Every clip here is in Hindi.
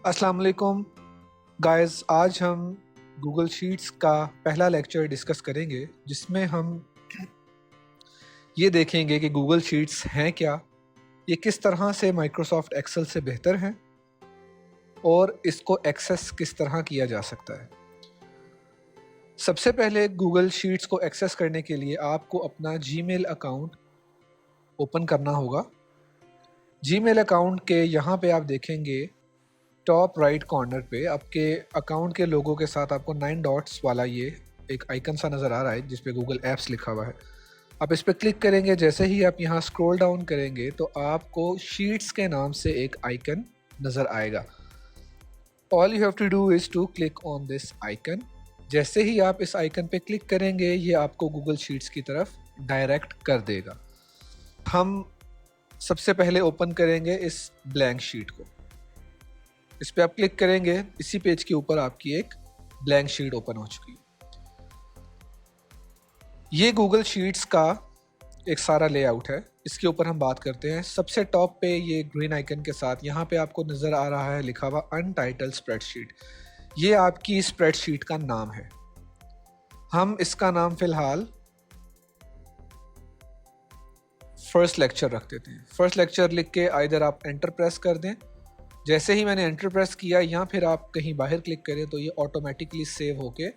अस्सलाम वालेकुम गाइस। आज हम गूगल शीट्स का पहला लेक्चर डिस्कस करेंगे जिसमें हम ये देखेंगे कि गूगल शीट्स हैं क्या, ये किस तरह से माइक्रोसॉफ्ट एक्सेल से बेहतर हैं और इसको एक्सेस किस तरह किया जा सकता है। सबसे पहले गूगल शीट्स को एक्सेस करने के लिए आपको अपना जीमेल अकाउंट ओपन करना होगा। जीमेल अकाउंट के यहाँ पे आप देखेंगे टॉप राइट कॉर्नर पे आपके अकाउंट के लोगों के साथ आपको 9 डॉट्स वाला ये एक आइकन सा नज़र आ रहा है जिस पे गूगल एप्स लिखा हुआ है। आप इस पर क्लिक करेंगे। जैसे ही आप यहाँ स्क्रॉल डाउन करेंगे तो आपको शीट्स के नाम से एक आइकन नज़र आएगा। All you have to do is to click on this icon. जैसे ही आप इस आइकन पे क्लिक करेंगे ये आपको गूगल शीट्स की तरफ डायरेक्ट कर देगा। हम सबसे पहले ओपन करेंगे इस ब्लैंक शीट को। इस पर आप क्लिक करेंगे, इसी पेज के ऊपर आपकी एक ब्लैंक शीट ओपन हो चुकी है। ये गूगल शीट्स का एक सारा लेआउट है, इसके ऊपर हम बात करते हैं। सबसे टॉप पे ये ग्रीन आइकन के साथ यहाँ पे आपको नज़र आ रहा है लिखा हुआ अनटाइटल्ड स्प्रेडशीट। ये आपकी स्प्रेडशीट का नाम है। हम इसका नाम फिलहाल फर्स्ट लेक्चर रख देते हैं। फर्स्ट लेक्चर लिख के आइदर आप एंटर प्रेस कर दें। जैसे ही मैंने एंटर प्रेस किया या फिर आप कहीं बाहर क्लिक करें तो ये ऑटोमेटिकली सेव होके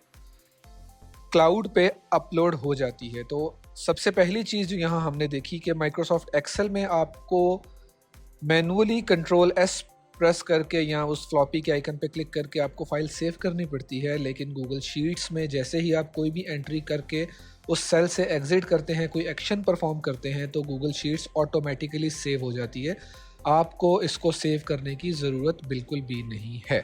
क्लाउड पे अपलोड हो जाती है। तो सबसे पहली चीज़ जो यहाँ हमने देखी कि माइक्रोसॉफ्ट एक्सेल में आपको मैनुअली कंट्रोल एस प्रेस करके या उस फ्लॉपी के आइकन पे क्लिक करके आपको फाइल सेव करनी पड़ती है, लेकिन गूगल शीट्स में जैसे ही आप कोई भी एंट्री करके उस सेल से एग्जिट करते हैं, कोई एक्शन परफॉर्म करते हैं, तो गूगल शीट्स ऑटोमेटिकली सेव हो जाती है। आपको इसको सेव करने की ज़रूरत बिल्कुल भी नहीं है।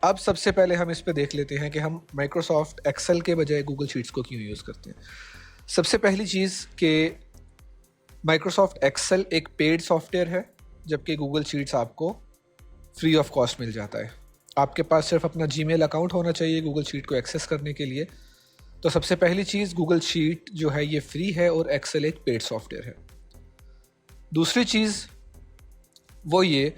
अब सबसे पहले हम इस पे देख लेते हैं कि हम माइक्रोसॉफ्ट एक्सेल के बजाय गूगल शीट्स को क्यों यूज़ करते हैं। सबसे पहली चीज़ कि माइक्रोसॉफ्ट एक्सेल एक पेड सॉफ्टवेयर है, जबकि गूगल शीट्स आपको फ्री ऑफ कॉस्ट मिल जाता है। आपके पास सिर्फ अपना जीमेल अकाउंट होना चाहिए गूगल शीट को एक्सेस करने के लिए। तो सबसे पहली चीज़, गूगल शीट जो है ये फ्री है और एक्सेल एक पेड सॉफ्टवेयर है। दूसरी चीज़ वो ये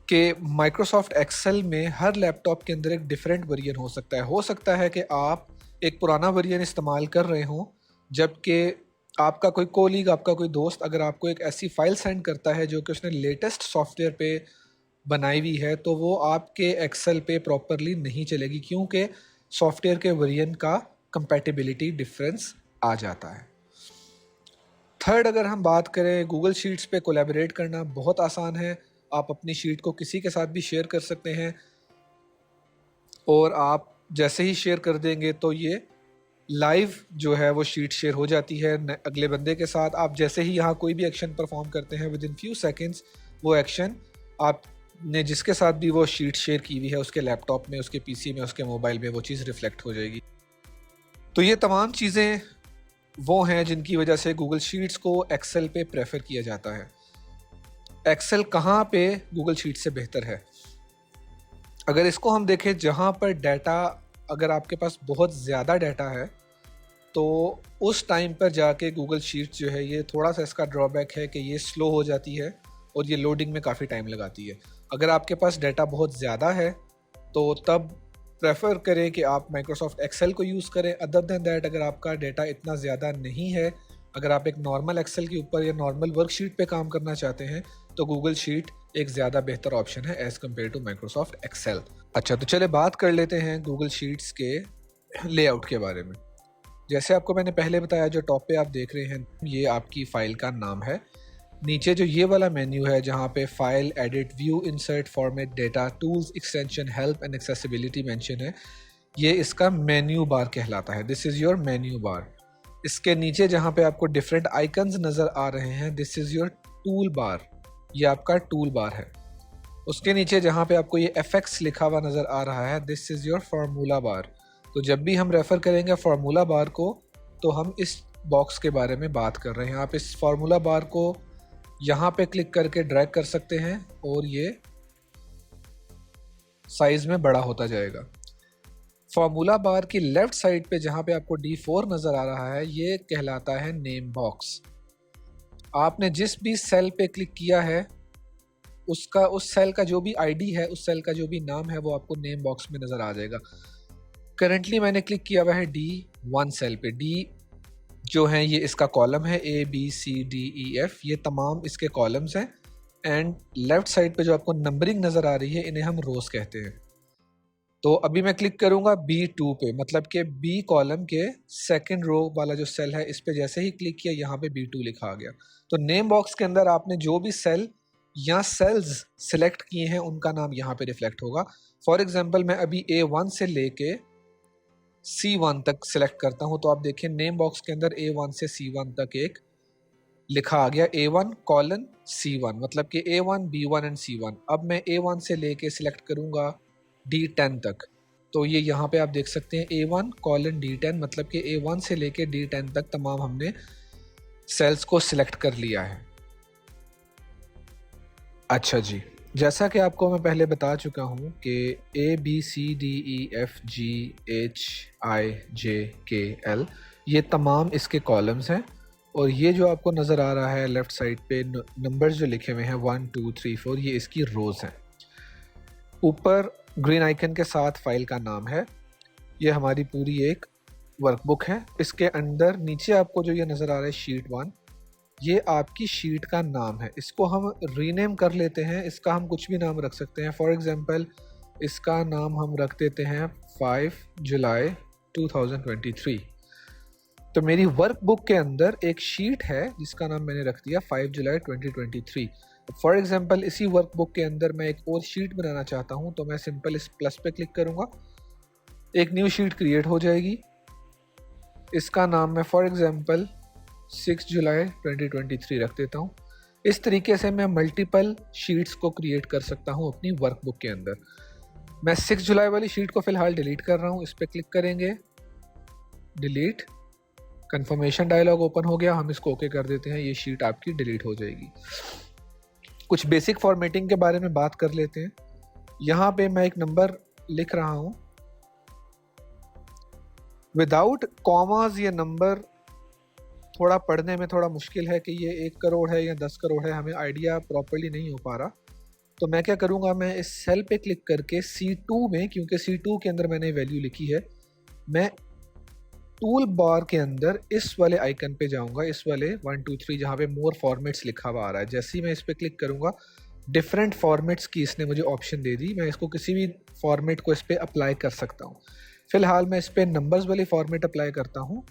कि माइक्रोसॉफ्ट एक्सेल में हर लैपटॉप के अंदर एक डिफरेंट वर्जन हो सकता है। हो सकता है कि आप एक पुराना वर्जन इस्तेमाल कर रहे हों, जबकि आपका कोई कोलीग, आपका कोई दोस्त अगर आपको एक ऐसी फाइल सेंड करता है जो कि उसने लेटेस्ट सॉफ्टवेयर पे बनाई हुई है, तो वो आपके एक्सेल पे प्रॉपरली नहीं चलेगी, क्योंकि सॉफ्टवेयर के वर्जन का कंपैटिबिलिटी डिफरेंस आ जाता है। थर्ड, अगर हम बात करें, गूगल शीट्स पे कोलैबोरेट करना बहुत आसान है। आप अपनी शीट को किसी के साथ भी शेयर कर सकते हैं और आप जैसे ही शेयर कर देंगे तो ये लाइव जो है वो शीट शेयर हो जाती है अगले बंदे के साथ। आप जैसे ही यहाँ कोई भी एक्शन परफॉर्म करते हैं, विद इन फ्यू सेकेंड्स वो एक्शन आपने जिसके साथ भी वो शीट शेयर की हुई है उसके लैपटॉप में, उसके पीसी में, उसके मोबाइल में वो चीज़ रिफ्लेक्ट हो जाएगी। तो ये तमाम चीज़ें वो हैं जिनकी वजह से गूगल शीट्स को एक्सेल पे प्रेफर किया जाता है। एक्सेल कहाँ पे गूगल शीट से बेहतर है? अगर इसको हम देखें, जहाँ पर डाटा, अगर आपके पास बहुत ज़्यादा डाटा है तो उस टाइम पर जाके गूगल शीट जो है ये थोड़ा सा इसका ड्रॉबैक है कि ये स्लो हो जाती है और ये लोडिंग में काफ़ी टाइम लगाती है। अगर आपके पास डाटा बहुत ज़्यादा है तो तब प्रेफर करें कि आप माइक्रोसॉफ्ट एक्सेल को यूज़ करें। अदर दैन दैट, अगर आपका डाटा इतना ज़्यादा नहीं है, अगर आप एक नॉर्मल एक्सेल के ऊपर या नॉर्मल वर्कशीट पे काम करना चाहते हैं, तो गूगल शीट एक ज़्यादा बेहतर ऑप्शन है as compare to Microsoft Excel. अच्छा, तो चले बात कर लेते हैं गूगल शीट्स के लेआउट के बारे में। जैसे आपको मैंने पहले बताया, जो टॉप पे आप देख रहे हैं ये आपकी फ़ाइल का नाम है। नीचे जो ये वाला मेन्यू है जहाँ पे file, edit, view, insert, format, data, tools, extension, help and accessibility mention है, ये इसका मेन्यू बार कहलाता है। This is your menu bar. इसके नीचे जहाँ पे आपको डिफरेंट आइकन्स नज़र आ रहे हैं, this is your tool bar. ये आपका टूल बार है। उसके नीचे जहाँ पे आपको ये एफएक्स लिखा हुआ नज़र आ रहा है, दिस इज़ योर फार्मूला बार। तो जब भी हम रेफ़र करेंगे फार्मूला बार को तो हम इस बॉक्स के बारे में बात कर रहे हैं। आप इस फार्मूला बार को यहाँ पे क्लिक करके ड्रैग कर सकते हैं और ये साइज में बड़ा होता जाएगा। फार्मूला बार की लेफ्ट साइड पे जहाँ पे आपको D4 नज़र आ रहा है, ये कहलाता है नेम बॉक्स। आपने जिस भी सेल पे क्लिक किया है उसका उस सेल का जो भी आईडी है, उस सेल का जो भी नाम है वो आपको नेम बॉक्स में नज़र आ जाएगा। करंटली मैंने क्लिक किया हुआ है D1 सेल पे। डी जो है ये इसका कॉलम है, ABCDEF, ये तमाम इसके कॉलम्स हैं। एंड लेफ्ट साइड पे जो आपको नंबरिंग नज़र आ रही है, इन्हें हम रोज कहते हैं। तो अभी मैं क्लिक करूंगा B2 पे, मतलब कि B कॉलम के सेकंड रो वाला जो सेल है, इस पे जैसे ही क्लिक किया यहाँ पे B2 लिखा आ गया। तो नेम बॉक्स के अंदर आपने जो भी सेल या सेल्स सिलेक्ट किए हैं उनका नाम यहाँ पे रिफ्लेक्ट होगा। फॉर एग्जांपल मैं अभी A1 से लेके C1 तक सिलेक्ट करता हूँ, तो आप देखिए नेम बॉक्स के अंदर A1 से C1 तक एक लिखा आ गया, A1 कॉलन C1, मतलब कि A1 B1 एंड C1। अब मैं A1 से लेके सिलेक्ट करूंगा D10 तक, तो ये यहाँ पे आप देख सकते हैं A1 कॉलन D10, मतलब कि A1 से लेके D10 तक तमाम हमने सेल्स को सिलेक्ट कर लिया है। अच्छा जी, जैसा कि आपको मैं पहले बता चुका हूँ कि ABCDEFGHIJKL ये तमाम इसके कॉलम्स हैं, और ये जो आपको नज़र आ रहा है लेफ़्ट साइड पे नंबर्स जो लिखे हुए हैं 1 2 3 4, ये इसकी रोज़ हैं। ऊपर ग्रीन आइकन के साथ फाइल का नाम है। ये हमारी पूरी एक वर्कबुक है। इसके अंदर नीचे आपको जो ये नज़र आ रहा है शीट 1, ये आपकी शीट का नाम है। इसको हम रीनेम कर लेते हैं, इसका हम कुछ भी नाम रख सकते हैं। फॉर एग्जांपल इसका नाम हम रख देते हैं 5 जुलाई 2023। तो मेरी वर्कबुक के अंदर एक शीट है जिसका नाम मैंने रख दिया 5 जुलाई 2023। फॉर एग्जांपल इसी वर्कबुक के अंदर मैं एक और शीट बनाना चाहता हूँ, तो मैं सिंपल इस प्लस पे क्लिक करूँगा, एक न्यू शीट क्रिएट हो जाएगी। इसका नाम मैं फॉर एग्जांपल 6 जुलाई 2023 रख देता हूँ। इस तरीके से मैं मल्टीपल शीट्स को क्रिएट कर सकता हूँ अपनी वर्कबुक के अंदर। मैं 6 जुलाई वाली शीट को फ़िलहाल डिलीट कर रहा हूँ। इस पर क्लिक करेंगे, डिलीट, कंफर्मेशन डायलॉग ओपन हो गया। हम इसको ओके कर देते हैं, ये शीट आपकी डिलीट हो जाएगी। कुछ बेसिक फॉर्मेटिंग के बारे में बात कर लेते हैं। यहाँ पे मैं एक नंबर लिख रहा हूँ, विदाउट कॉमास ये नंबर थोड़ा पढ़ने में थोड़ा मुश्किल है कि ये 1 करोड़ है या 10 करोड़ है, हमें आइडिया प्रॉपर्ली नहीं हो पा रहा। तो मैं क्या करूँगा, मैं इस सेल पे क्लिक करके C2 में, क्योंकि C2 के अंदर मैंने वैल्यू लिखी है, मैं टूल बार के अंदर इस वाले आइकन पे जाऊँगा, इस वाले 1 2 3 जहाँ पे मोर फॉर्मेट्स लिखा हुआ आ रहा है। जैसे ही मैं इस पर क्लिक करूँगा, डिफरेंट फॉर्मेट्स की इसने मुझे ऑप्शन दे दी। मैं इसको किसी भी फॉर्मेट को इस पर अप्लाई कर सकता हूँ। फ़िलहाल मैं इस पर नंबर्स वाली फॉर्मेट अप्लाई करता हूँ,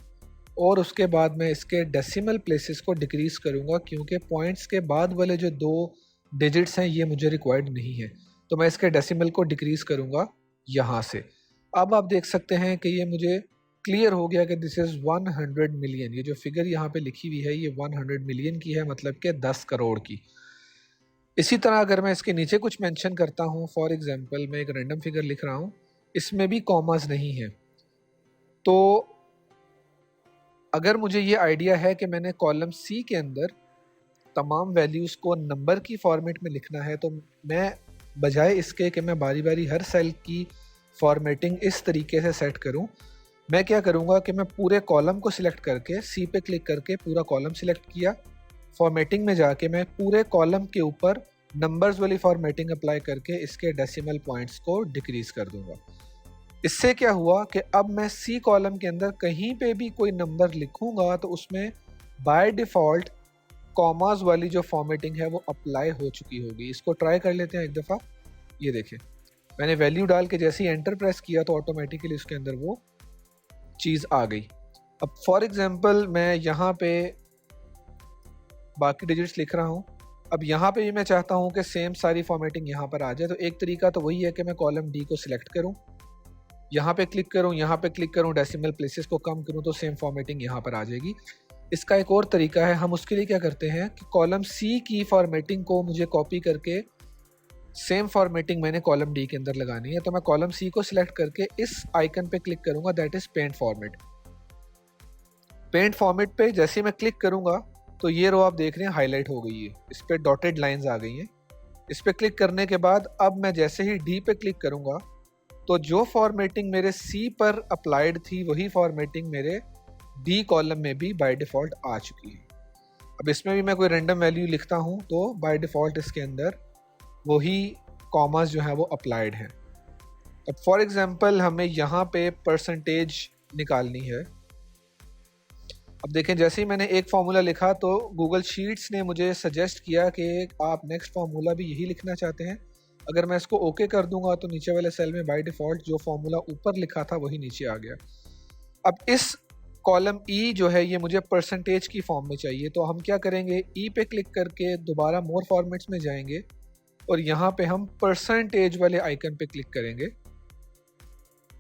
और उसके बाद मैं इसके डेसिमल प्लेसेस को डिक्रीज़ करूँगा, क्योंकि पॉइंट्स के बाद वाले जो 2 डिजिट्स हैं ये मुझे रिक्वायर्ड नहीं है। तो मैं इसके डेसिमल को डिक्रीज़ करूँगा यहाँ से। अब आप देख सकते हैं कि ये मुझे क्लियर हो गया कि दिस इज़ 100 मिलियन। ये जो फिगर यहाँ पे लिखी हुई है ये 100 मिलियन की है, मतलब कि 10 करोड़ की। इसी तरह अगर मैं इसके नीचे कुछ मेंशन करता हूँ, फॉर एग्जांपल मैं एक रैंडम फिगर लिख रहा हूँ, इसमें भी कॉमास नहीं है, तो अगर मुझे ये आइडिया है कि मैंने कॉलम C के अंदर तमाम वैल्यूज़ को नंबर की फॉर्मेट में लिखना है, तो मैं बजाय इसके कि मैं बारी बारी हर सेल की फॉर्मेटिंग इस तरीके से सेट करूं, मैं क्या करूंगा कि मैं पूरे कॉलम को सिलेक्ट करके C पे क्लिक करके पूरा कॉलम सिलेक्ट किया, फॉर्मेटिंग में जाके मैं पूरे कॉलम के ऊपर नंबर्स वाली फॉर्मेटिंग अप्लाई करके इसके डेसिमल पॉइंट्स को डिक्रीज़ कर दूंगा। इससे क्या हुआ कि अब मैं C कॉलम के अंदर कहीं पे भी कोई नंबर लिखूंगा तो उसमें बाय डिफ़ॉल्ट कॉमास वाली जो फॉर्मेटिंग है वो अप्लाई हो चुकी होगी। इसको ट्राई कर लेते हैं एक दफ़ा। ये देखें, मैंने वैल्यू डाल के जैसे ही एंटर प्रेस किया तो ऑटोमेटिकली उसके अंदर वो चीज़ आ गई। अब फॉर एग्जांपल मैं यहाँ पे बाकी डिजिट्स लिख रहा हूँ। अब यहाँ पे भी मैं चाहता हूँ कि सेम सारी फॉर्मेटिंग यहाँ पर आ जाए, तो एक तरीका तो वही है कि मैं कॉलम D को सिलेक्ट करूँ, यहाँ पे क्लिक करूँ, यहाँ पे क्लिक करूँ, डेसिमल प्लेसेस को कम करूँ तो सेम फॉर्मेटिंग यहाँ पर आ जाएगी। इसका एक और तरीका है, हम उसके लिए क्या करते हैं कि कॉलम C की फॉर्मेटिंग को मुझे कॉपी करके सेम फॉर्मेटिंग मैंने कॉलम D के अंदर लगानी है। तो मैं कॉलम C को सिलेक्ट करके इस आइकन पे क्लिक करूँगा, that is paint format. Paint format पे जैसे ही मैं क्लिक करूँगा तो ये रो आप देख रहे हैं हाईलाइट हो गई है, इस पर डॉटेड लाइंस आ गई हैं। इस पर क्लिक करने के बाद अब मैं जैसे ही D पे क्लिक करूँगा तो जो फॉर्मेटिंग मेरे C पर अप्लाइड थी वही फॉर्मेटिंग मेरे D कॉलम में भी बाय डिफ़ॉल्ट आ चुकी है। अब इसमें भी मैं कोई रैंडम वैल्यू लिखता हूँ तो बाय डिफ़ॉल्ट इसके अंदर वही कॉमास जो है वो अप्लाइड हैं। अब फॉर एग्जांपल हमें यहाँ पे परसेंटेज निकालनी है। अब देखें, जैसे ही मैंने एक फार्मूला लिखा तो गूगल शीट्स ने मुझे सजेस्ट किया कि आप नेक्स्ट फार्मूला भी यही लिखना चाहते हैं। अगर मैं इसको ओके कर दूंगा तो नीचे वाले सेल में बाय डिफ़ॉल्ट जो फार्मूला ऊपर लिखा था वही नीचे आ गया। अब इस कॉलम ई जो है ये मुझे परसेंटेज की फॉर्म में चाहिए, तो हम क्या करेंगे, ई पे क्लिक करके दोबारा मोर फॉर्मेट्स में जाएंगे और यहाँ पे हम परसेंटेज वाले आइकन पे क्लिक करेंगे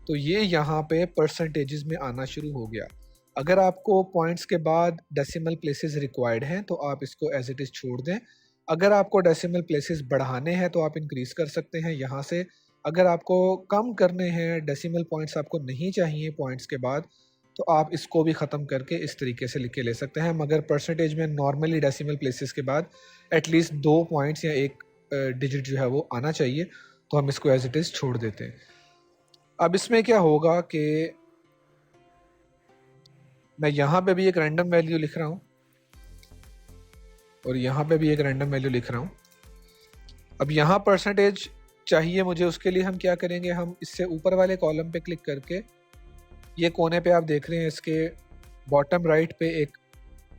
तो ये यहाँ पे परसेंटेजेस में आना शुरू हो गया। अगर आपको पॉइंट्स के बाद डेसिमल प्लेसेस रिक्वायर्ड हैं तो आप इसको एज इट इज़ छोड़ दें। अगर आपको डेसिमल प्लेसेस बढ़ाने हैं तो आप इंक्रीज़ कर सकते हैं यहाँ से। अगर आपको कम करने हैं, डेसिमल पॉइंट्स आपको नहीं चाहिए पॉइंट्स के बाद, तो आप इसको भी ख़त्म करके इस तरीके से लिख के ले सकते हैं। मगर परसेंटेज में नॉर्मली डेसिमल प्लेसेस के बाद एटलीस्ट 2 पॉइंट्स या एक डिजिट जो है वो आना चाहिए, तो हम इसको एज इट इज़ छोड़ देते हैं। अब इसमें क्या होगा कि मैं यहाँ पे भी एक रैंडम वैल्यू लिख रहा हूँ और यहाँ पे भी एक रैंडम वैल्यू लिख रहा हूँ। अब यहाँ परसेंटेज चाहिए मुझे, उसके लिए हम क्या करेंगे, हम इससे ऊपर वाले कॉलम पे क्लिक करके, ये कोने पे आप देख रहे हैं इसके बॉटम राइट पे एक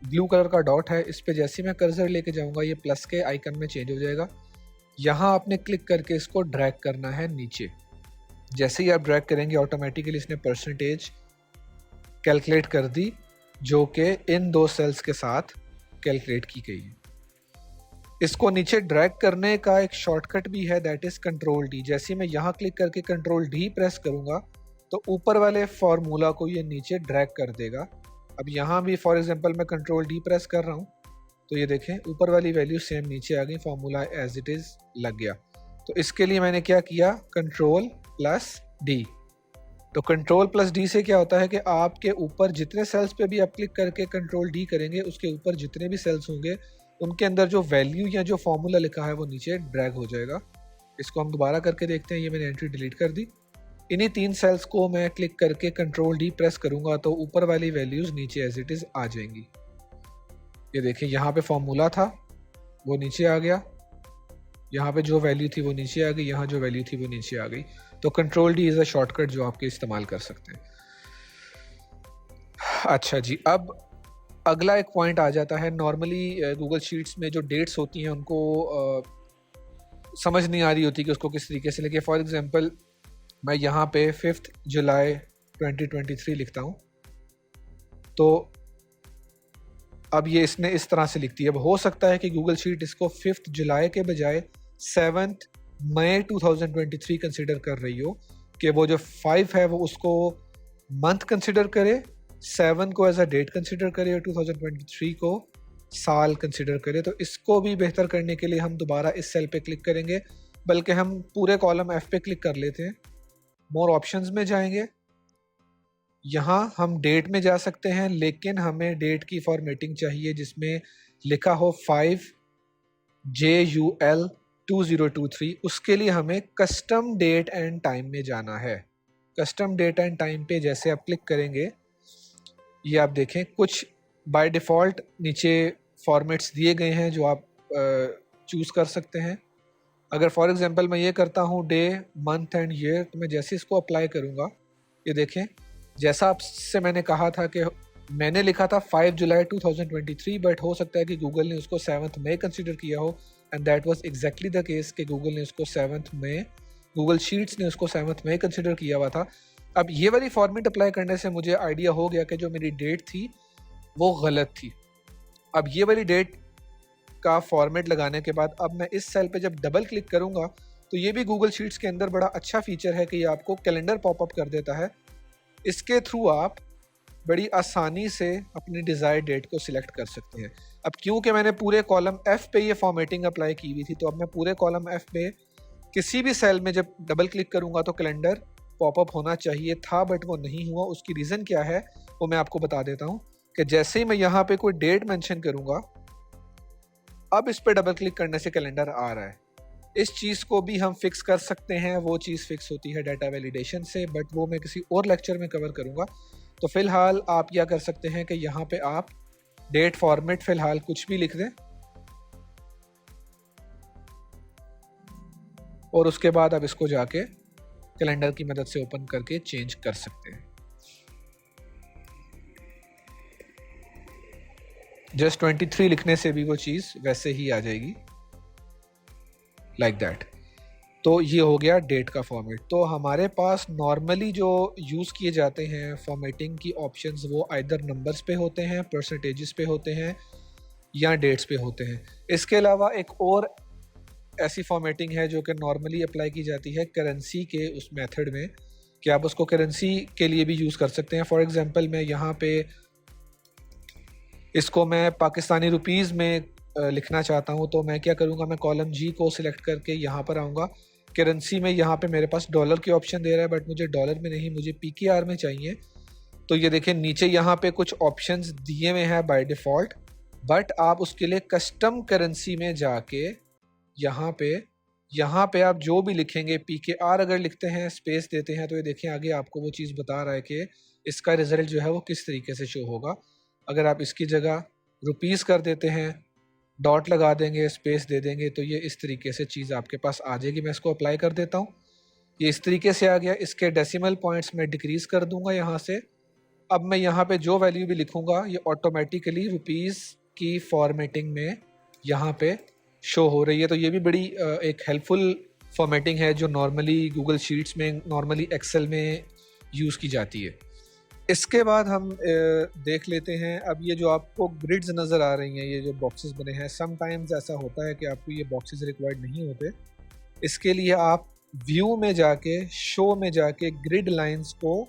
ब्लू कलर का डॉट है, इस पे जैसे ही मैं कर्सर लेके जाऊँगा ये प्लस के आइकन में चेंज हो जाएगा। यहाँ आपने क्लिक करके इसको ड्रैग करना है नीचे। जैसे ही आप ड्रैग करेंगे ऑटोमेटिकली इसने परसेंटेज कैलकुलेट कर दी, जो कि इन 2 सेल्स के साथ कैलकुलेट की गई है। इसको नीचे ड्रैग करने का एक शॉर्टकट भी है, दैट इज़ कंट्रोल डी। जैसे मैं यहाँ क्लिक करके कंट्रोल डी प्रेस करूँगा तो ऊपर वाले फार्मूला को ये नीचे ड्रैग कर देगा। अब यहाँ भी फॉर एग्जांपल मैं कंट्रोल डी प्रेस कर रहा हूँ तो ये देखें ऊपर वाली वैल्यू सेम नीचे आ गई, फार्मूला एज इट इज़ लग गया। तो इसके लिए मैंने क्या किया, कंट्रोल प्लस डी। तो कंट्रोल प्लस डी से क्या होता है कि आपके ऊपर जितने सेल्स पे भी आप क्लिक करके कंट्रोल डी करेंगे, उसके ऊपर जितने भी सेल्स होंगे उनके अंदर जो वैल्यू या जो फॉर्मूला लिखा है वो नीचे ड्रैग हो जाएगा। इसको हम दोबारा करके देखते हैं। ये मैंने एंट्री डिलीट कर दी। इन्हीं 3 सेल्स को मैं क्लिक करके कंट्रोल डी प्रेस करूंगा तो ऊपर वाली वैल्यूज नीचे एज इट इज़ आ जाएंगी। ये देखिए यहाँ पे फॉर्मूला था वो नीचे आ गया, यहाँ पे जो वैल्यू थी वो नीचे आ गई, यहाँ जो वैल्यू थी वो नीचे आ गई। तो control D is a shortcut जो आपके इस्तेमाल कर सकते हैं। अच्छा जी, अब अगला एक पॉइंट आ जाता है। नॉर्मली गूगल शीट्स में जो डेट्स होती हैं उनको समझ नहीं आ रही होती कि उसको किस तरीके से लिखे। फॉर एग्जांपल मैं यहाँ पे 5 जुलाई 2023 लिखता हूँ तो अब ये इसने इस तरह से लिखती है। अब हो सकता है कि गूगल शीट इसको 5 जुलाई के बजाय 7 मई 2023 कंसिडर कर रही हो, कि वो जो 5 है वो उसको मंथ कंसिडर करे, 7 को एज अ डेट कंसिडर करे और 2023 को साल कंसिडर करे। तो इसको भी बेहतर करने के लिए हम दोबारा इस सेल पे क्लिक करेंगे, बल्कि हम पूरे कॉलम एफ पे क्लिक कर लेते हैं। मोर ऑप्शंस में जाएंगे, यहाँ हम डेट में जा सकते हैं, लेकिन हमें डेट की फॉर्मेटिंग चाहिए जिसमें लिखा हो 5JUL2023। उसके लिए हमें कस्टम डेट एंड टाइम में जाना है। कस्टम डेट एंड टाइम पे जैसे आप क्लिक करेंगे, ये आप देखें कुछ बाय डिफ़ॉल्ट नीचे फॉर्मेट्स दिए गए हैं जो आप चूज़ कर सकते हैं। अगर फॉर एग्जांपल मैं ये करता हूँ डे, मंथ एंड ईयर, तो मैं जैसे इसको अप्लाई करूँगा, ये देखें जैसा आपसे मैंने कहा था कि मैंने लिखा था 5 जुलाई 2023, बट हो सकता है कि गूगल ने उसको 7 मई कंसिडर किया हो, and that was exactly the case कि गूगल ने उसको 7 मई, गूगल शीट्स ने उसको 7 मई कंसिडर किया हुआ था। अब ये वाली फॉर्मेट अप्लाई करने से मुझे आइडिया हो गया कि जो मेरी डेट थी वो गलत थी। अब ये वाली डेट का फॉर्मेट लगाने के बाद अब मैं इस सेल पे जब डबल क्लिक करूँगा तो ये भी गूगल शीट्स के अंदर बड़ा अच्छा फीचर है कि ये आपको कैलेंडर पॉपअप कर देता है। इसके थ्रू आप बड़ी आसानी से अपनी डिज़ायर्ड डेट को सिलेक्ट कर सकते हैं। अब क्योंकि मैंने पूरे कॉलम एफ पे ये फॉर्मेटिंग अप्लाई की हुई थी, तो अब मैं पूरे कॉलम एफ पे किसी भी सेल में जब डबल क्लिक करूँगा तो कैलेंडर पॉपअप होना चाहिए था, बट वो नहीं हुआ। उसकी रीज़न क्या है वो मैं आपको बता देता हूँ कि जैसे ही मैं यहाँ पे कोई डेट मेंशन करूँगा, अब इस पर डबल क्लिक करने से कैलेंडर आ रहा है। इस चीज़ को भी हम फिक्स कर सकते हैं। वो चीज़ फिक्स होती है डाटा वैलिडेशन से, बट वो मैं किसी और लेक्चर में कवर करूँगा। तो फ़िलहाल आप क्या कर सकते हैं कि यहाँ पे आप डेट फॉर्मेट फ़िलहाल कुछ भी लिख दें। और उसके बाद आप इसको जाके कैलेंडर की मदद से ओपन करके चेंज कर सकते हैं। जस्ट 23 लिखने से भी वो चीज़ वैसे ही आ जाएगी, लाइक दैट। तो ये हो गया डेट का फॉर्मेट। तो हमारे पास नॉर्मली जो यूज़ किए जाते हैं फॉर्मेटिंग की ऑप्शंस, वो आइदर नंबर्स पे होते हैं, परसेंटेजेस पे होते हैं, या डेट्स पे होते हैं। इसके अलावा एक और ऐसी फॉर्मेटिंग है जो कि नॉर्मली अप्लाई की जाती है करेंसी के उस मेथड में, कि आप उसको करेंसी के लिए भी यूज़ कर सकते हैं। फॉर एग्जांपल मैं यहाँ पे इसको मैं पाकिस्तानी रुपीज़ में लिखना चाहता हूँ, तो मैं क्या करूँगा, मैं कॉलम जी को सिलेक्ट करके यहाँ पर आऊँगा। करेंसी में यहाँ पे मेरे पास डॉलर की ऑप्शन दे रहा है, बट मुझे डॉलर में नहीं, मुझे पीकेआर में चाहिए। तो ये देखें नीचे यहाँ पे कुछ ऑप्शंस दिए हुए हैं बाय डिफ़ॉल्ट, बट आप उसके लिए कस्टम करेंसी में जाके यहाँ पे आप जो भी लिखेंगे, पीकेआर अगर लिखते हैं, स्पेस देते हैं, तो ये देखें आगे आपको वो चीज़ बता रहा है कि इसका रिजल्ट जो है वो किस तरीके से शो होगा। अगर आप इसकी जगह रुपीज़ कर देते हैं, डॉट लगा देंगे, स्पेस दे देंगे, तो ये इस तरीके से चीज़ आपके पास आ जाएगी। मैं इसको अप्लाई कर देता हूँ, ये इस तरीके से आ गया। इसके डेसिमल पॉइंट्स में डिक्रीज़ कर दूंगा यहाँ से। अब मैं यहाँ पे जो वैल्यू भी लिखूँगा ये ऑटोमेटिकली रुपीज़ की फॉर्मेटिंग में यहाँ पे शो हो रही है। तो ये भी बड़ी एक हेल्पफुल फॉर्मेटिंग है जो नॉर्मली गूगल शीट्स में, नॉर्मली एक्सेल में यूज़ की जाती है। इसके बाद हम देख लेते हैं, अब ये जो आपको ग्रिड्स नज़र आ रही हैं, ये जो बॉक्सेस बने हैं, समटाइम्स ऐसा होता है कि आपको ये बॉक्सेस रिक्वायर्ड नहीं होते। इसके लिए आप व्यू में जाके, शो में जाके ग्रिड लाइंस को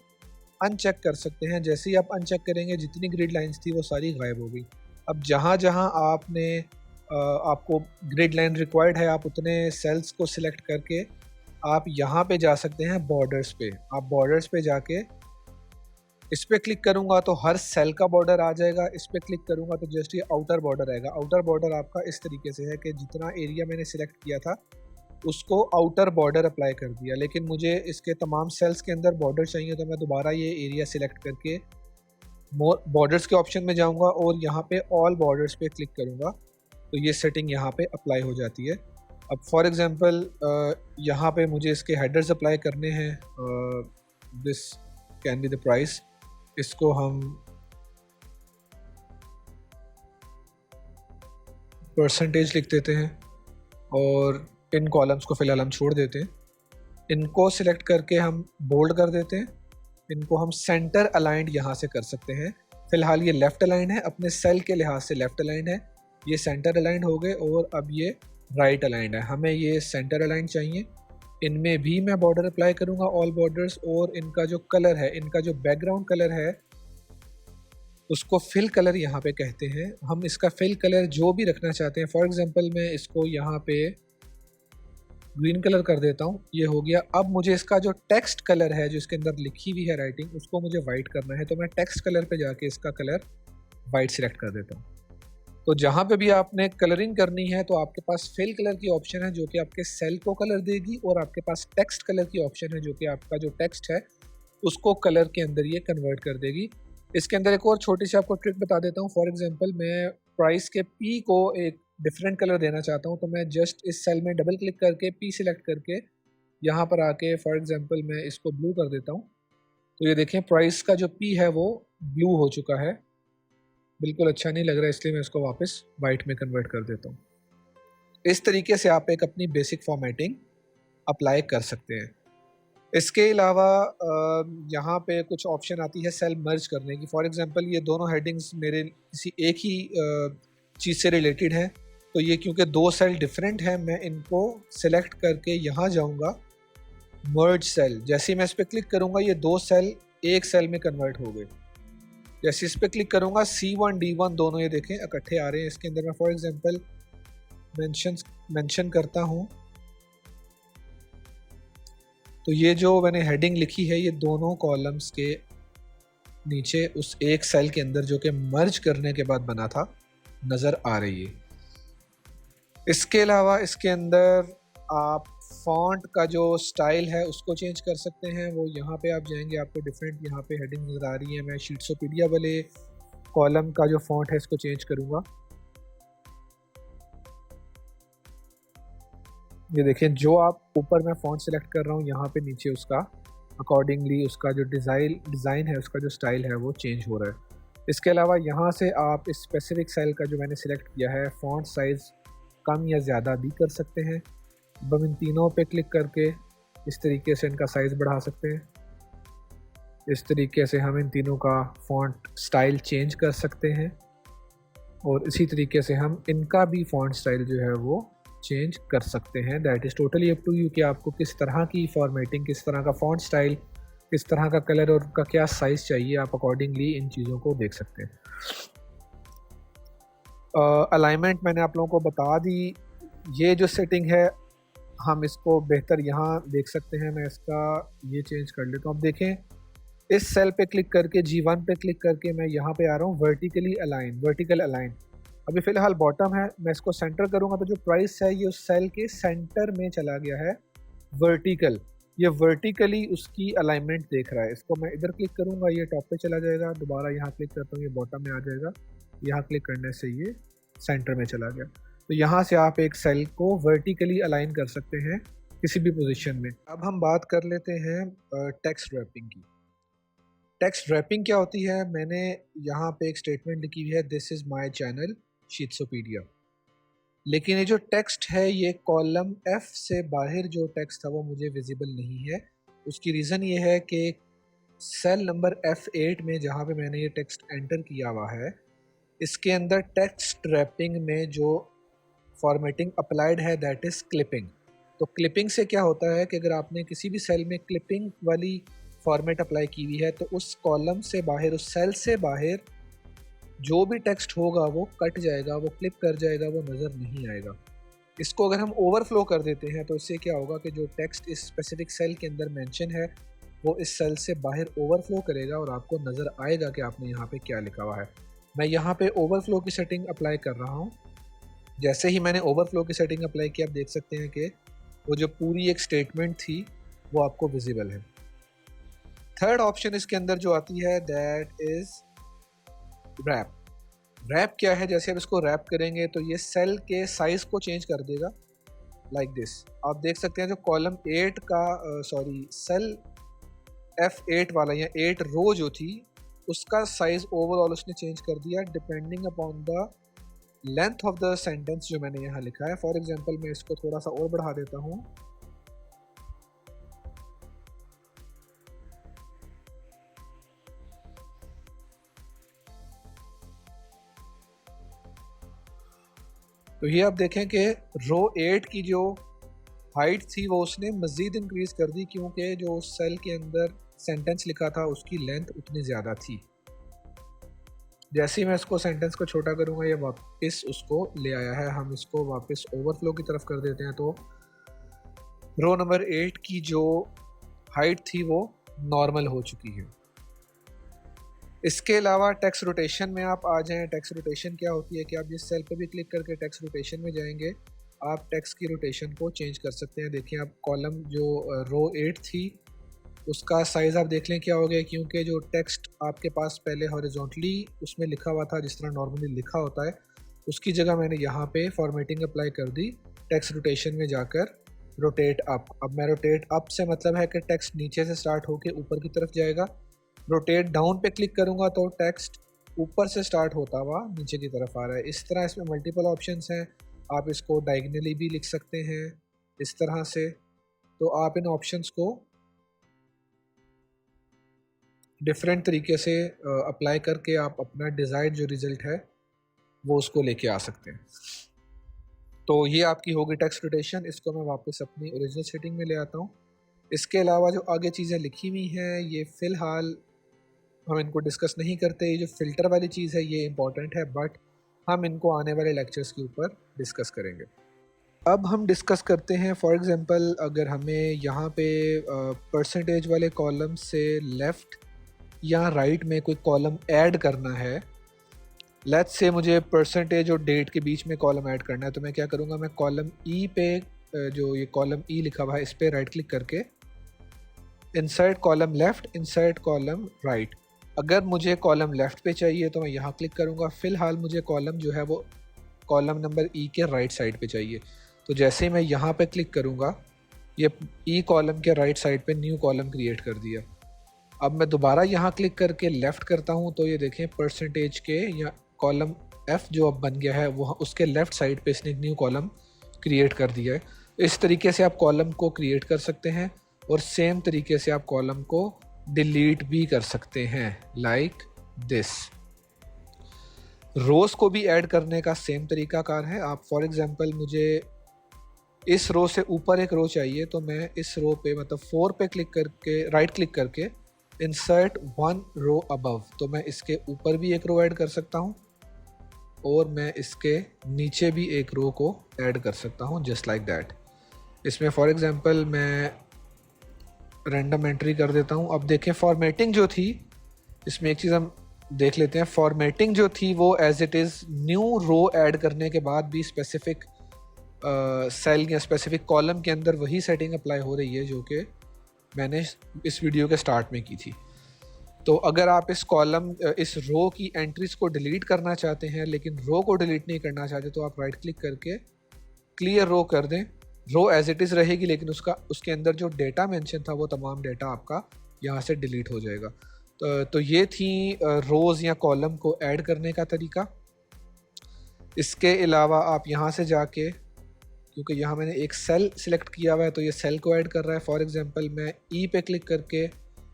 अनचेक कर सकते हैं। जैसे ही आप अनचेक करेंगे, जितनी ग्रिड लाइंस थी वो सारी गायब हो गई। अब जहाँ जहाँ आपको ग्रिड लाइन रिक्वायर्ड है, आप उतने सेल्स को सिलेक्ट करके आप यहाँ पे जा सकते हैं बॉर्डर्स पे। आप बॉर्डर्स पे जाके इस पर क्लिक करूँगा तो हर सेल का बॉर्डर आ जाएगा। इस पर क्लिक करूँगा तो जस्ट ये आउटर बॉर्डर आएगा। आउटर बॉर्डर आपका इस तरीके से है कि जितना एरिया मैंने सिलेक्ट किया था उसको आउटर बॉर्डर अप्लाई कर दिया, लेकिन मुझे इसके तमाम सेल्स के अंदर बॉर्डर चाहिए, तो मैं दोबारा ये एरिया सिलेक्ट करके बॉर्डर्स के ऑप्शन में जाऊंगा और यहाँ पे ऑल बॉर्डर्स पे क्लिक करूँगा, तो ये सेटिंग यहाँ पे अप्लाई हो जाती है। अब फॉर एग्जांपल यहाँ पे मुझे इसके हेडर्स अप्लाई करने हैं, this can be the price. इसको हम परसेंटेज लिख देते हैं और इन कॉलम्स को फ़िलहाल हम छोड़ देते हैं। इनको सिलेक्ट करके हम बोल्ड कर देते हैं। इनको हम सेंटर अलाइंड यहाँ से कर सकते हैं। फ़िलहाल ये लेफ़्ट अलाइंड है, अपने सेल के लिहाज से लेफ़्ट अलाइंड है। ये सेंटर अलाइंड हो गए और अब ये राइट अलाइंड है। हमें ये सेंटर अलाइंड चाहिए। इनमें भी मैं बॉर्डर अप्लाई करूँगा, ऑल बॉर्डर्स, और इनका जो कलर है, इनका जो बैकग्राउंड कलर है उसको फिल कलर यहाँ पे कहते हैं। हम इसका फिल कलर जो भी रखना चाहते हैं, फॉर एग्जांपल मैं इसको यहाँ पे ग्रीन कलर कर देता हूँ, ये हो गया। अब मुझे इसका जो टेक्स्ट कलर है, जो इसके अंदर लिखी हुई है राइटिंग, उसको मुझे वाइट करना है, तो मैं टेक्स्ट कलर पे जाके इसका कलर वाइट सिलेक्ट कर देता हूँ। तो जहाँ पे भी आपने कलरिंग करनी है तो आपके पास फिल कलर की ऑप्शन है जो कि आपके सेल को कलर देगी, और आपके पास टेक्स्ट कलर की ऑप्शन है जो कि आपका जो टेक्स्ट है उसको कलर के अंदर ये कन्वर्ट कर देगी। इसके अंदर एक और छोटी सी आपको ट्रिक बता देता हूँ। फॉर एग्जांपल मैं प्राइस के पी को एक डिफरेंट कलर देना चाहता हूँ, तो मैं जस्ट इस सेल में डबल क्लिक करके पी सिलेक्ट करके यहाँ पर आके फॉर एग्जांपल मैं इसको ब्लू कर देता हूँ। तो ये देखें प्राइस का जो पी है वो ब्लू हो चुका है, बिल्कुल अच्छा नहीं लग रहा है, इसलिए मैं इसको वापस वाइट में कन्वर्ट कर देता हूँ। इस तरीके से आप एक अपनी बेसिक फॉर्मेटिंग अप्लाई कर सकते हैं। इसके अलावा यहाँ पे कुछ ऑप्शन आती है सेल मर्ज करने की। फॉर एग्जांपल ये दोनों हेडिंग्स मेरे किसी एक ही चीज़ से रिलेटेड हैं, तो ये क्योंकि दो सेल डिफरेंट हैं, मैं इनको सेलेक्ट करके यहाँ जाऊँगा मर्ज सेल। जैसे ही मैं इस पर क्लिक करूँगा ये दो सेल एक सेल में कन्वर्ट हो गए। जैसे इस पर क्लिक करूँगा C1 D1 दोनों ये देखें इकट्ठे आ रहे हैं। इसके अंदर मैं फॉर एग्जांपल मेंशन करता हूँ, तो ये जो मैंने हेडिंग लिखी है ये दोनों कॉलम्स के नीचे उस एक सेल के अंदर जो कि मर्ज करने के बाद बना था नज़र आ रही है। इसके अलावा इसके अंदर आप फॉन्ट का जो स्टाइल है उसको चेंज कर सकते हैं। वो यहाँ पे आप जाएंगे, आपको डिफरेंट यहाँ पे हेडिंग नज़र आ रही है। मैं शीट्सोपीडिया वाले कॉलम का जो फॉन्ट है इसको चेंज करूँगा। ये देखिए, जो आप ऊपर मैं फ़ॉन्ट सेलेक्ट कर रहा हूँ, यहाँ पे नीचे उसका अकॉर्डिंगली उसका जो डिज़ाइन है, उसका जो स्टाइल है वो चेंज हो रहा है। इसके अलावा यहाँ से आप इस स्पेसिफिक सेल का जो मैंने सिलेक्ट किया है फ़ॉन्ट साइज़ कम या ज़्यादा भी कर सकते हैं। अब हम इन तीनों पे क्लिक करके इस तरीके से इनका साइज़ बढ़ा सकते हैं। इस तरीके से हम इन तीनों का फ़ॉन्ट स्टाइल चेंज कर सकते हैं और इसी तरीके से हम इनका भी फ़ॉन्ट स्टाइल जो है वो चेंज कर सकते हैं। That is totally up to you कि आपको किस तरह की फॉर्मेटिंग, किस तरह का फ़ॉन्ट स्टाइल, किस तरह का कलर और का क्या साइज़ चाहिए, आप अकॉर्डिंगली इन चीज़ों को देख सकते हैं। अलाइनमेंट मैंने आप लोगों को बता दी। ये जो सेटिंग है हम इसको बेहतर यहाँ देख सकते हैं। मैं इसका ये चेंज कर लेता हूँ। अब देखें, इस सेल पे क्लिक करके G1 पे क्लिक करके मैं यहाँ पे आ रहा हूँ वर्टिकल अलाइन। अभी फ़िलहाल बॉटम है, मैं इसको सेंटर करूँगा तो जो प्राइस है ये उस सेल के सेंटर में चला गया है वर्टिकल। ये वर्टिकली उसकी अलाइनमेंट देख रहा है। इसको मैं इधर क्लिक करूँगा, ये टॉप पे चला जाएगा। दोबारा यहाँ क्लिक करता हूँ, ये बॉटम में आ जाएगा। यहाँ क्लिक करने से ये सेंटर में चला गया। तो यहाँ से आप एक सेल को वर्टिकली अलाइन कर सकते हैं किसी भी पोजीशन में। अब हम बात कर लेते हैं टेक्स्ट रैपिंग की। टेक्स्ट रैपिंग क्या होती है? मैंने यहाँ पे एक स्टेटमेंट लिखी हुई है, दिस इज़ माय चैनल शीट्सोपीडिया। लेकिन ये जो टेक्स्ट है ये कॉलम F से बाहर जो टेक्स्ट था वो मुझे विजिबल नहीं है। उसकी रीज़न ये है कि सेल नंबर F8 में जहाँ पे मैंने ये टेक्स्ट एंटर किया हुआ है, इसके अंदर टेक्स्ट रैपिंग में जो फॉर्मेटिंग अप्लाइड है दैट इज़ क्लिपिंग। तो क्लिपिंग से क्या होता है कि अगर आपने किसी भी सेल में क्लिपिंग वाली फॉर्मेट अप्लाई की हुई है तो उस कॉलम से बाहर, उस सेल से बाहर जो भी टेक्स्ट होगा वो कट जाएगा, वो क्लिप कर जाएगा, वो नज़र नहीं आएगा। इसको अगर हम ओवरफ्लो कर देते हैं तो इससे क्या होगा कि जो टेक्स्ट इस स्पेसिफिक सेल के अंदर मेंशन है वो इस सेल से बाहर ओवरफ्लो करेगा और आपको नज़र आएगा कि आपने यहाँ पे क्या लिखा हुआ है। मैं यहाँ पे ओवरफ्लो की सेटिंग अप्लाई कर रहा हूँ। जैसे ही मैंने ओवरफ्लो की सेटिंग अप्लाई की, आप देख सकते हैं कि वो जो पूरी एक स्टेटमेंट थी वो आपको विजिबल है। थर्ड ऑप्शन इसके अंदर जो आती है दैट इज़ रैप। रैप क्या है? जैसे आप इसको रैप करेंगे तो ये सेल के साइज़ को चेंज कर देगा लाइक दिस। आप देख सकते हैं जो कॉलम 8 का सेल F8 वाला या 8 रो जो थी उसका साइज़ ओवरऑल उसने चेंज कर दिया depending upon the length of the sentence जो मैंने यहाँ लिखा है। फॉर एग्जांपल मैं इसको थोड़ा सा और बढ़ा देता हूँ। तो ये आप देखें कि रो 8 की जो हाइट थी वो उसने मज़ीद इंक्रीज़ कर दी क्योंकि जो सेल के अंदर सेंटेंस लिखा था उसकी लेंथ उतनी ज़्यादा थी। जैसे ही मैं इसको सेंटेंस को छोटा करूँगा ये वापस उसको ले आया है। हम इसको वापस ओवरफ्लो की तरफ कर देते हैं तो रो नंबर 8 की जो हाइट थी वो नॉर्मल हो चुकी है। इसके अलावा टेक्स्ट रोटेशन में आप आ जाएं। टेक्स्ट रोटेशन क्या होती है कि आप जिस सेल पे भी क्लिक करके टेक्स्ट रोटेशन में जाएंगे आप टेक्स्ट की रोटेशन को चेंज कर सकते हैं। देखिए, आप कॉलम जो रो 8 थी उसका साइज़ आप देख लें क्या हो गया, क्योंकि जो टेक्स्ट आपके पास पहले हॉरिजॉन्टली उसमें लिखा हुआ था जिस तरह नॉर्मली लिखा होता है, उसकी जगह मैंने यहाँ पे फॉर्मेटिंग अप्लाई कर दी टेक्स्ट रोटेशन में जाकर रोटेट अप। अब मैं रोटेट अप से मतलब है कि टेक्स्ट नीचे से स्टार्ट होकर ऊपर की तरफ जाएगा। रोटेट डाउन पे क्लिक करूँगा तो टेक्स्ट ऊपर से स्टार्ट होता हुआ नीचे की तरफ आ रहा है। इस तरह इसमें मल्टीपल ऑप्शंस हैं। आप इसको डायगनली भी लिख सकते हैं इस तरह से। तो आप इन ऑप्शंस को डिफरेंट तरीके से अप्लाई करके आप अपना डिज़ायर्ड जो रिज़ल्ट है वो उसको लेके आ सकते हैं। तो ये आपकी होगी टेक्स्ट रोटेशन। इसको मैं वापस अपनी ओरिजिनल सेटिंग में ले आता हूँ। इसके अलावा जो आगे चीज़ें लिखी हुई हैं ये फ़िलहाल हम इनको डिस्कस नहीं करते। ये जो फ़िल्टर वाली चीज़ है ये इम्पॉर्टेंट है, बट हम इनको आने वाले लेक्चर्स के ऊपर डिस्कस करेंगे। अब हम डिस्कस करते हैं, फॉर एग्ज़ाम्पल अगर हमें यहाँ पे परसेंटेज वाले कॉलम से लेफ़्ट या राइट में कोई कॉलम ऐड करना है। लेट्स से मुझे परसेंटेज और डेट के बीच में कॉलम ऐड करना है, तो मैं क्या करूँगा, मैं कॉलम ई पे जो ये कॉलम ई लिखा हुआ है इस पर राइट क्लिक करके insert column left, insert column right. अगर मुझे कॉलम लेफ़्ट पे चाहिए तो मैं यहाँ क्लिक करूँगा। फ़िलहाल मुझे कॉलम जो है वो कॉलम नंबर ई के राइट साइड पे चाहिए। तो जैसे ही मैं यहाँ पे क्लिक करूँगा, ये ई कॉलम के राइट साइड पे न्यू कॉलम क्रिएट कर दिया। अब मैं दोबारा यहाँ क्लिक करके लेफ़्ट करता हूँ तो ये देखें परसेंटेज के या कॉलम एफ जो अब बन गया है वो उसके लेफ़्ट साइड पे इसने एक न्यू कॉलम क्रिएट कर दिया है। इस तरीके से आप कॉलम को क्रिएट कर सकते हैं और सेम तरीके से आप कॉलम को डिलीट भी कर सकते हैं, लाइक दिस। रोज़ को भी ऐड करने का सेम तरीका कार है। आप फॉर एग्जांपल मुझे इस रो से ऊपर एक रो चाहिए तो मैं इस रो पे मतलब 4 पे क्लिक करके राइट क्लिक करके इंसर्ट 1 रो अबव, तो मैं इसके ऊपर भी एक रो ऐड कर सकता हूँ और मैं इसके नीचे भी एक रो को ऐड कर सकता हूँ, जस्ट लाइक दैट। इसमें फॉर एग्जांपल मैं रैंडम एंट्री कर देता हूँ। अब देखें फॉर्मेटिंग जो थी, इसमें एक चीज़ हम देख लेते हैं। फॉर्मेटिंग जो थी वो as it is new row add करने के बाद भी स्पेसिफिक सेल या स्पेसिफिक कॉलम के अंदर वही सेटिंग अप्लाई हो रही है जो कि मैंने इस वीडियो के स्टार्ट में की थी। तो अगर आप इस रो की एंट्रीज को डिलीट करना चाहते हैं लेकिन रो को डिलीट नहीं करना चाहते तो आप राइट क्लिक करके क्लियर रो कर दें। रो एज इट इज़ रहेगी लेकिन उसके अंदर जो डेटा मेंशन था वो तमाम डेटा आपका यहाँ से डिलीट हो जाएगा। तो ये थी रोज़ या कॉलम को ऐड करने का तरीका। इसके अलावा आप यहाँ से जाके, क्योंकि यहाँ मैंने एक सेल सिलेक्ट किया हुआ है तो ये सेल को ऐड कर रहा है। फॉर एग्जांपल मैं ई पे क्लिक करके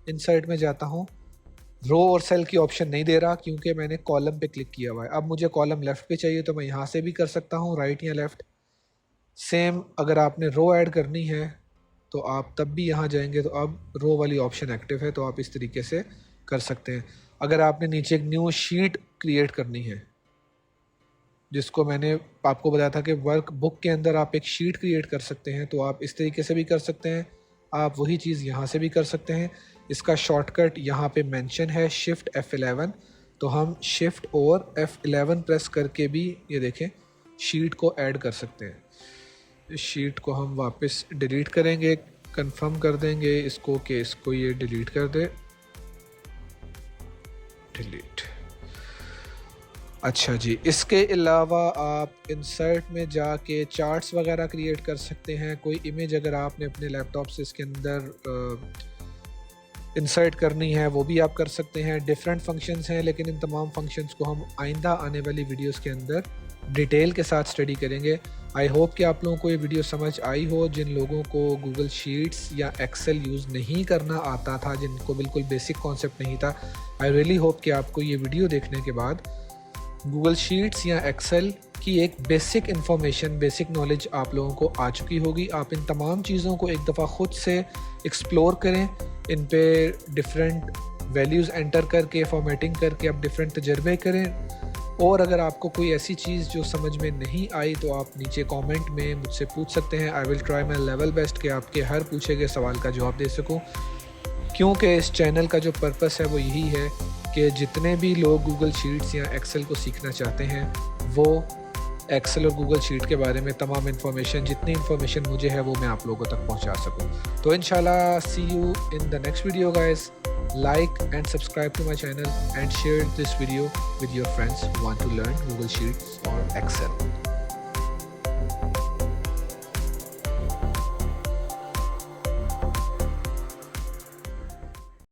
इंसर्ट में जाता हूँ, रो और सेल की ऑप्शन नहीं दे रहा क्योंकि मैंने कॉलम पे क्लिक किया हुआ है। अब मुझे कॉलम लेफ़्ट पे चाहिए तो मैं यहाँ से भी कर सकता हूँ, राइट या लेफ़्ट। सेम अगर आपने रो ऐड करनी है तो आप तब भी यहाँ जाएंगे तो अब रो वाली ऑप्शन एक्टिव है, तो आप इस तरीके से कर सकते हैं। अगर आपने नीचे एक न्यू शीट क्रिएट करनी है, जिसको मैंने आपको बताया था कि वर्क बुक के अंदर आप एक शीट क्रिएट कर सकते हैं, तो आप इस तरीके से भी कर सकते हैं। आप वही चीज़ यहाँ से भी कर सकते हैं। इसका शॉर्टकट यहाँ पे मेंशन है शिफ्ट F11, तो हम शिफ्ट और F11 प्रेस करके भी ये देखें शीट को ऐड कर सकते हैं। इस शीट को हम वापस डिलीट करेंगे, कंफर्म कर देंगे इसको कि इसको ये डिलीट कर दे, डिलीट। अच्छा जी, इसके अलावा आप इंसर्ट में जाके चार्ट्स वगैरह क्रिएट कर सकते हैं। कोई इमेज अगर आपने अपने लैपटॉप से इसके अंदर इंसर्ट करनी है वो भी आप कर सकते हैं। डिफरेंट फंक्शंस हैं लेकिन इन तमाम फंक्शंस को हम आइंदा आने वाली वीडियोस के अंदर डिटेल के साथ स्टडी करेंगे। आई होप कि आप लोगों को ये वीडियो समझ आई हो। जिन लोगों को गूगल शीट्स या एक्सेल यूज़ नहीं करना आता था, जिनको बिल्कुल बेसिक कॉन्सेप्ट नहीं था, आई रियली होप कि आपको ये वीडियो देखने के बाद गूगल शीट्स या एक्सेल की एक बेसिक इन्फॉर्मेशन, बेसिक नॉलेज आप लोगों को आ चुकी होगी। आप इन तमाम चीज़ों को एक दफ़ा ख़ुद से एक्सप्लोर करें, इन पे डिफरेंट वैल्यूज़ एंटर करके फॉर्मेटिंग करके आप डिफरेंट तजर्बे करें। और अगर आपको कोई ऐसी चीज़ जो समझ में नहीं आई तो आप नीचे कमेंट में मुझसे पूछ सकते हैं। I will try my level best कि आपके हर पूछे गए सवाल का जवाब दे सकूं, क्योंकि इस चैनल का जो पर्पस है वो यही है कि जितने भी लोग गूगल शीट्स या एक्सेल को सीखना चाहते हैं वो एक्सेल और गूगल शीट के बारे में तमाम इन्फॉर्मेशन, जितनी इन्फॉर्मेशन मुझे है वो मैं आप लोगों तक पहुंचा सकूं। तो इंशाल्लाह see you in the next video guys. Like and subscribe to my channel and share this video with your friends who want to learn Google Sheets or Excel.